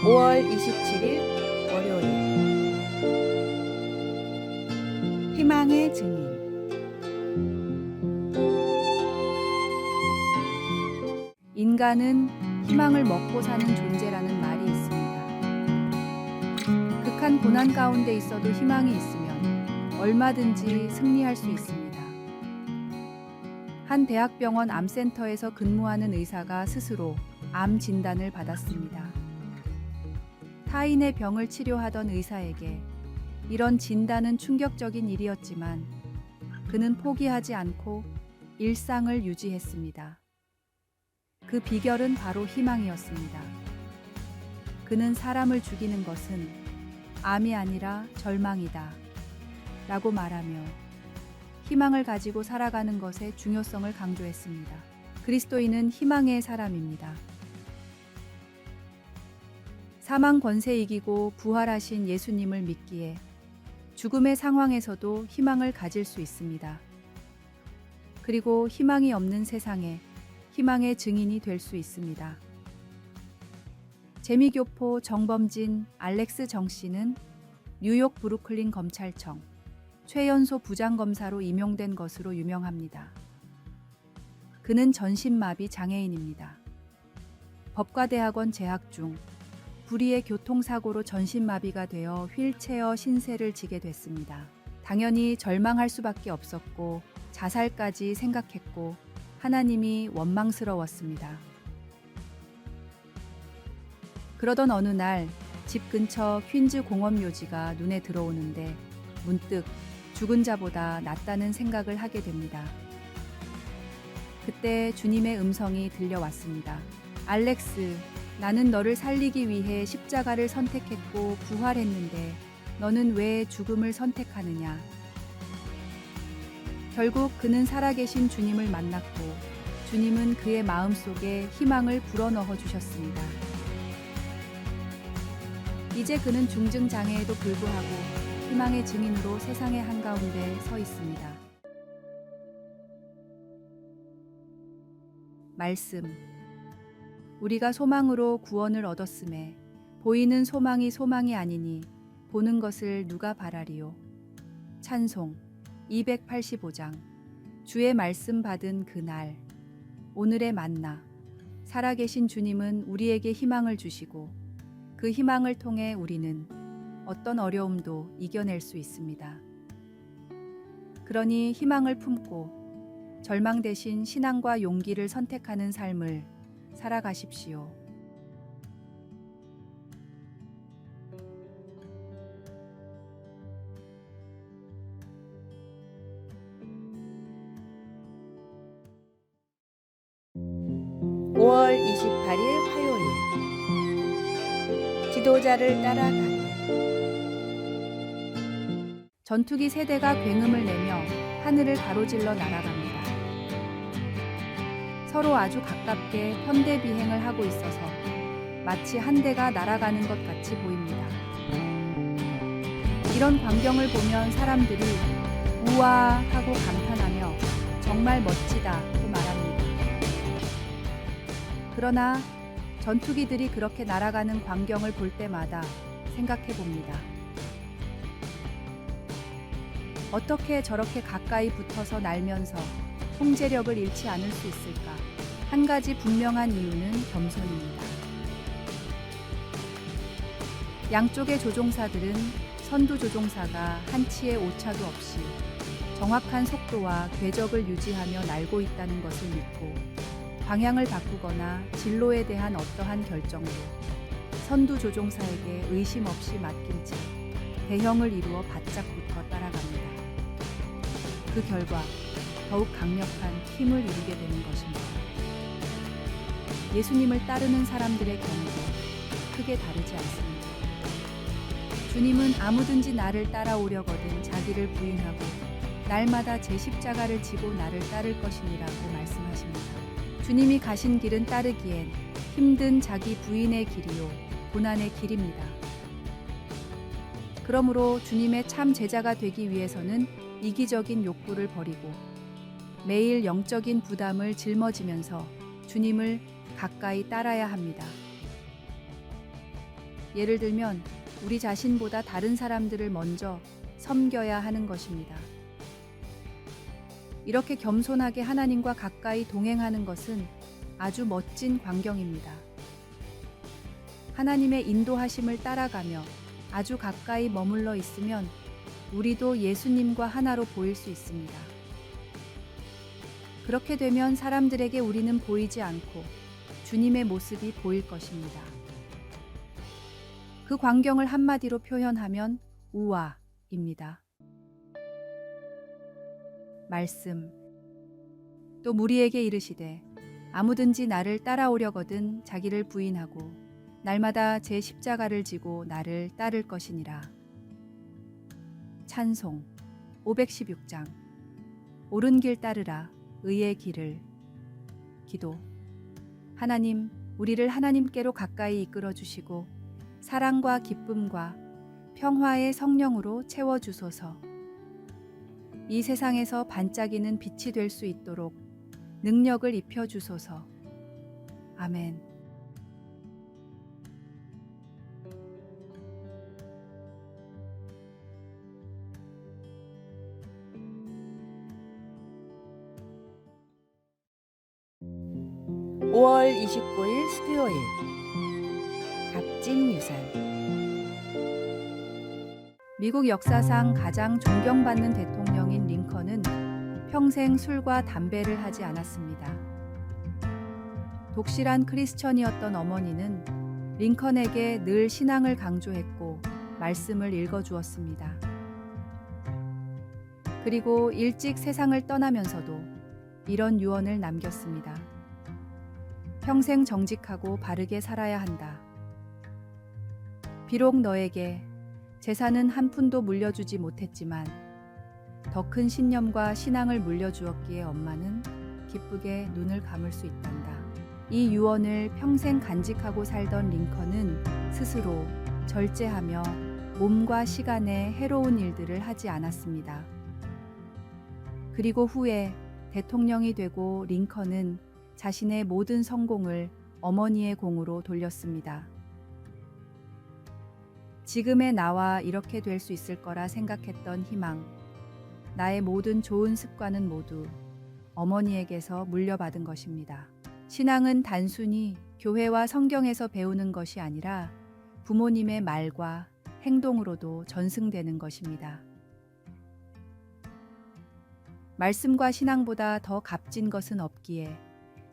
5월 27일 월요일 희망의 증인. 인간은 희망을 먹고 사는 존재라는 말이 있습니다. 극한 고난 가운데 있어도 희망이 있으면 얼마든지 승리할 수 있습니다. 한 대학병원 암센터에서 근무하는 의사가 스스로 암 진단을 받았습니다. 타인의 병을 치료하던 의사에게 이런 진단은 충격적인 일이었지만 그는 포기하지 않고 일상을 유지했습니다. 그 비결은 바로 희망이었습니다. 그는 사람을 죽이는 것은 암이 아니라 절망이다 라고 말하며 희망을 가지고 살아가는 것의 중요성을 강조했습니다. 그리스도인은 희망의 사람입니다. 사망 권세 이기고 부활하신 예수님을 믿기에 죽음의 상황에서도 희망을 가질 수 있습니다. 그리고 희망이 없는 세상에 희망의 증인이 될 수 있습니다. 재미교포 정범진 알렉스 정 씨는 뉴욕 브루클린 검찰청 최연소 부장검사로 임용된 것으로 유명합니다. 그는 전신마비 장애인입니다. 법과대학원 재학 중 불의의 교통사고로 전신마비가 되어 휠체어 신세를 지게 됐습니다. 당연히 절망할 수밖에 없었고 자살까지 생각했고 하나님이 원망스러웠습니다. 그러던 어느 날 집 근처 퀸즈 공원묘지가 눈에 들어오는데 문득 죽은 자보다 낫다는 생각을 하게 됩니다. 그때 주님의 음성이 들려왔습니다. 알렉스, 나는 너를 살리기 위해 십자가를 선택했고 부활했는데 너는 왜 죽음을 선택하느냐? 결국 그는 살아계신 주님을 만났고 주님은 그의 마음속에 희망을 불어넣어 주셨습니다. 이제 그는 중증장애에도 불구하고 희망의 증인으로 세상의 한가운데 서 있습니다. 말씀. 우리가 소망으로 구원을 얻었음에 보이는 소망이 소망이 아니니 보는 것을 누가 바라리요. 찬송 285장. 주의 말씀 받은 그날. 오늘의 만나. 살아계신 주님은 우리에게 희망을 주시고 그 희망을 통해 우리는 어떤 어려움도 이겨낼 수 있습니다. 그러니 희망을 품고 절망 대신 신앙과 용기를 선택하는 삶을 살아가십시오. (5월 28일) 화요일 지도자를 따라가기. 전투기 세대가 굉음을 내며 하늘을 가로질러 날아갑니다. 서로 아주 가깝게 편대 비행을 하고 있어서 마치 한 대가 날아가는 것 같이 보입니다. 이런 광경을 보면 사람들이 우와 하고 감탄하며 정말 멋지다고 말합니다. 그러나 전투기들이 그렇게 날아가는 광경을 볼 때마다 생각해 봅니다. 어떻게 저렇게 가까이 붙어서 날면서 통제력을 잃지 않을 수 있을까? 한 가지 분명한 이유는 겸손입니다. 양쪽의 조종사들은 선두 조종사가 한치의 오차도 없이 정확한 속도와 궤적을 유지하며 날고 있다는 것을 믿고 방향을 바꾸거나 진로에 대한 어떠한 결정도 선두 조종사에게 의심 없이 맡긴 채 대형을 이루어 바짝 붙어 따라갑니다. 그 결과 더욱 강력한 힘을 이루게 되는 것입니다. 예수님을 따르는 사람들의 경우도 크게 다르지 않습니다. 주님은 아무든지 나를 따라오려거든 자기를 부인하고 날마다 제 십자가를 지고 나를 따를 것이니라고 말씀하십니다. 주님이 가신 길은 따르기엔 힘든 자기 부인의 길이요 고난의 길입니다. 그러므로 주님의 참 제자가 되기 위해서는 이기적인 욕구를 버리고 매일 영적인 부담을 짊어지면서 주님을 가까이 따라야 합니다. 예를 들면 우리 자신보다 다른 사람들을 먼저 섬겨야 하는 것입니다. 이렇게 겸손하게 하나님과 가까이 동행하는 것은 아주 멋진 광경입니다. 하나님의 인도하심을 따라가며 아주 가까이 머물러 있으면 우리도 예수님과 하나로 보일 수 있습니다. 그렇게 되면 사람들에게 우리는 보이지 않고 주님의 모습이 보일 것입니다. 그 광경을 한마디로 표현하면 우아입니다. 말씀. 또 무리에게 이르시되 아무든지 나를 따라오려거든 자기를 부인하고 날마다 제 십자가를 지고 나를 따를 것이니라. 찬송 516장. 옳은 길 따르라 의의 길을. 기도. 하나님, 우리를 하나님께로 가까이 이끌어 주시고 사랑과 기쁨과 평화의 성령으로 채워 주소서. 이 세상에서 반짝이는 빛이 될 수 있도록 능력을 입혀 주소서. 아멘. (5월 29일) 수요일. 값진 유산. 미국 역사상 가장 존경받는 대통령인 링컨은 평생 술과 담배를 하지 않았습니다. 독실한 크리스천이었던 어머니는 링컨에게 늘 신앙을 강조했고 말씀을 읽어주었습니다. 그리고 일찍 세상을 떠나면서도 이런 유언을 남겼습니다. 평생 정직하고 바르게 살아야 한다. 비록 너에게 재산은 한 푼도 물려주지 못했지만 더 큰 신념과 신앙을 물려주었기에 엄마는 기쁘게 눈을 감을 수 있단다. 이 유언을 평생 간직하고 살던 링컨은 스스로 절제하며 몸과 시간에 해로운 일들을 하지 않았습니다. 그리고 후에 대통령이 되고 링컨은 자신의 모든 성공을 어머니의 공으로 돌렸습니다. 지금의 나와 이렇게 될 수 있을 거라 생각했던 희망, 나의 모든 좋은 습관은 모두 어머니에게서 물려받은 것입니다. 신앙은 단순히 교회와 성경에서 배우는 것이 아니라 부모님의 말과 행동으로도 전승되는 것입니다. 말씀과 신앙보다 더 값진 것은 없기에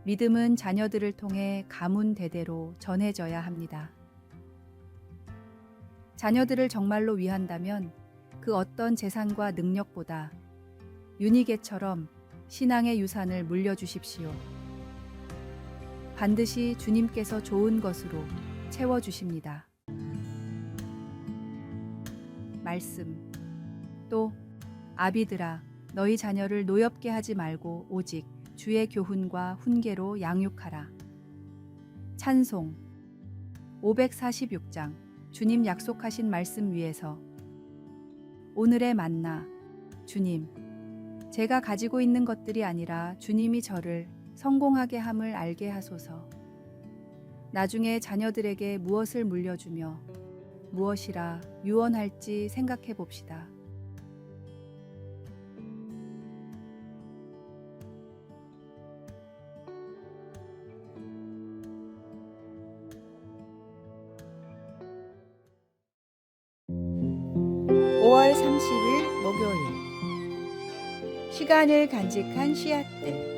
믿음은 자녀들을 통해 가문 대대로 전해져야 합니다. 자녀들을 정말로 위한다면 그 어떤 재산과 능력보다 유니게처럼 신앙의 유산을 물려주십시오. 반드시 주님께서 좋은 것으로 채워주십니다. 말씀. 또 아비들아, 너희 자녀를 노엽게 하지 말고 오직 주의 교훈과 훈계로 양육하라. 찬송 546장. 주님 약속하신 말씀 위에서. 오늘의 만나. 주님, 제가 가지고 있는 것들이 아니라 주님이 저를 성공하게 함을 알게 하소서. 나중에 자녀들에게 무엇을 물려주며 무엇이라 유언할지 생각해 봅시다. (5월 30일) 목요일. 시간을 간직한 씨앗들.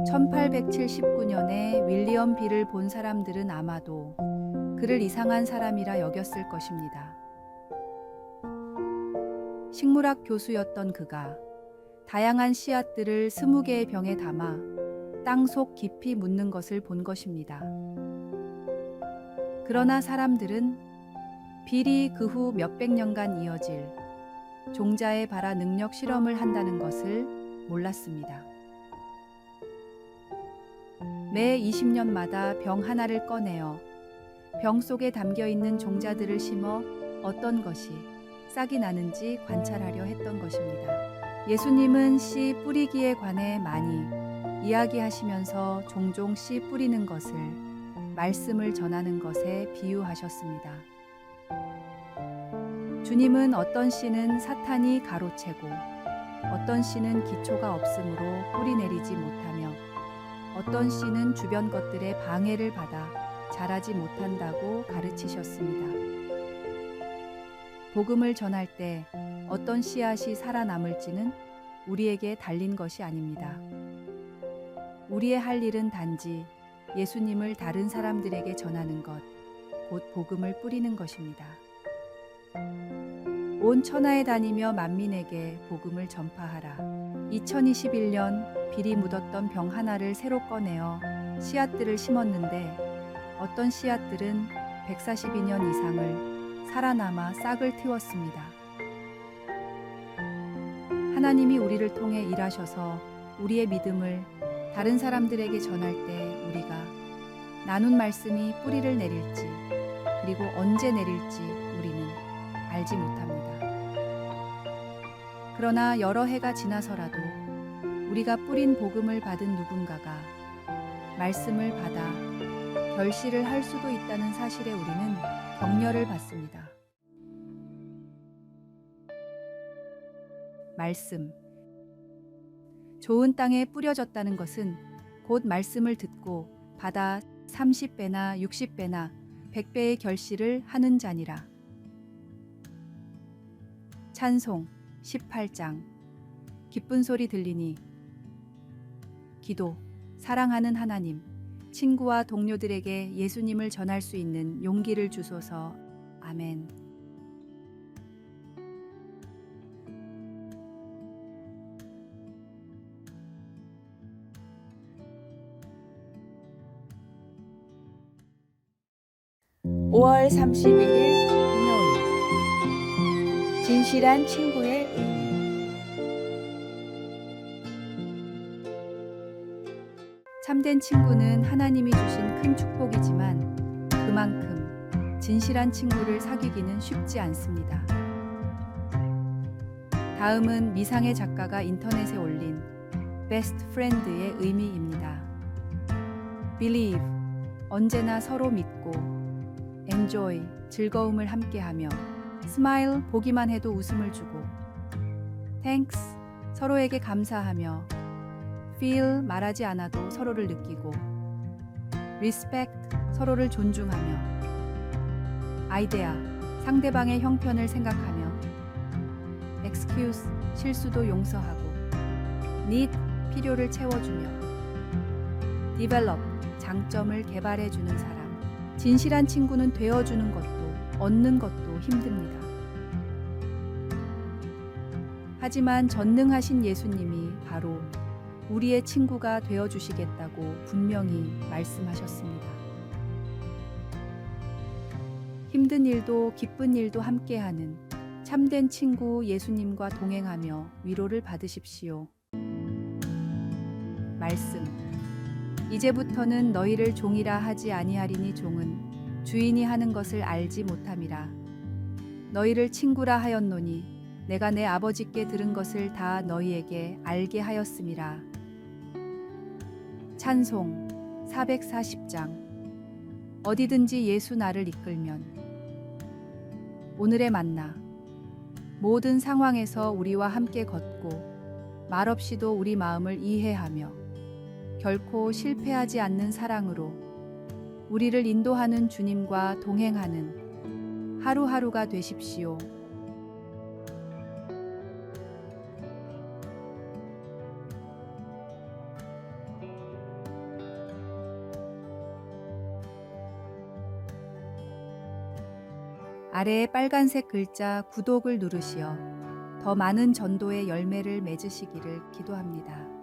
(1879년에) 윌리엄 빌을 본 사람들은 아마도 그를 이상한 사람이라 여겼을 것입니다. 식물학 교수였던 그가 다양한 씨앗들을 20개의 병에 담아 땅속 깊이 묻는 것을 본 것입니다. 그러나 사람들은 빌이 그 후 몇백 년간 이어질 종자의 발화 능력 실험을 한다는 것을 몰랐습니다. 매 20년마다 병 하나를 꺼내어 병 속에 담겨 있는 종자들을 심어 어떤 것이 싹이 나는지 관찰하려 했던 것입니다. 예수님은 씨 뿌리기에 관해 많이 이야기하시면서 종종 씨 뿌리는 것을 말씀을 전하는 것에 비유하셨습니다. 주님은 어떤 씨는 사탄이 가로채고 어떤 씨는 기초가 없으므로 뿌리 내리지 못하며 어떤 씨는 주변 것들의 방해를 받아 자라지 못한다고 가르치셨습니다. 복음을 전할 때 어떤 씨앗이 살아남을지는 우리에게 달린 것이 아닙니다. 우리의 할 일은 단지 예수님을 다른 사람들에게 전하는 것, 곧 복음을 뿌리는 것입니다. 온 천하에 다니며 만민에게 복음을 전파하라. 2021년 비리 묻었던 병 하나를 새로 꺼내어 씨앗들을 심었는데 어떤 씨앗들은 142년 이상을 살아남아 싹을 틔웠습니다. 하나님이 우리를 통해 일하셔서 우리의 믿음을 다른 사람들에게 전할 때 우리가 나눈 말씀이 뿌리를 내릴지 그리고 언제 내릴지 우리는 알지 못합니다. 그러나 여러 해가 지나서라도 우리가 뿌린 복음을 받은 누군가가 말씀을 받아 결실을 할 수도 있다는 사실에 우리는 격려를 받습니다. 말씀. 좋은 땅에 뿌려졌다는 것은 곧 말씀을 듣고 받아 30배나 60배나 100배의 결실을 하는 자니라. 찬송 18장. 기쁜 소리 들리니. 기도. 사랑하는 하나님, 친구와 동료들에게 예수님을 전할 수 있는 용기를 주소서. 아멘. (5월 31일) 금요일. 진실한 친구의 의미. 참된 친구는 하나님이 주신 큰 축복이지만 그만큼 진실한 친구를 사귀기는 쉽지 않습니다. 다음은 미상의 작가가 인터넷에 올린 베스트 프렌드의 의미입니다. Believe, 언제나 서로 믿고, Enjoy, 즐거움을 함께하며, Smile, 보기만 해도 웃음을 주고, Thanks, 서로에게 감사하며, Feel, 말하지 않아도 서로를 느끼고, Respect, 서로를 존중하며, Idea, 상대방의 형편을 생각하며, Excuse, 실수도 용서하고, Need, 필요를 채워주며, Develop, 장점을 개발해주는 사람. 진실한 친구는 되어주는 것도 얻는 것도 힘듭니다. 하지만 전능하신 예수님이 바로 우리의 친구가 되어주시겠다고 분명히 말씀하셨습니다. 힘든 일도 기쁜 일도 함께하는 참된 친구 예수님과 동행하며 위로를 받으십시오. 말씀. 이제부터는 너희를 종이라 하지 아니하리니 종은 주인이 하는 것을 알지 못함이라. 너희를 친구라 하였노니 내가 내 아버지께 들은 것을 다 너희에게 알게 하였음이라. 찬송 440장. 어디든지 예수 나를 이끌면. 오늘의 만나. 모든 상황에서 우리와 함께 걷고 말없이도 우리 마음을 이해하며 결코 실패하지 않는 사랑으로 우리를 인도하는 주님과 동행하는 하루하루가 되십시오. 아래의 빨간색 글자 구독을 누르시어 더 많은 전도의 열매를 맺으시기를 기도합니다.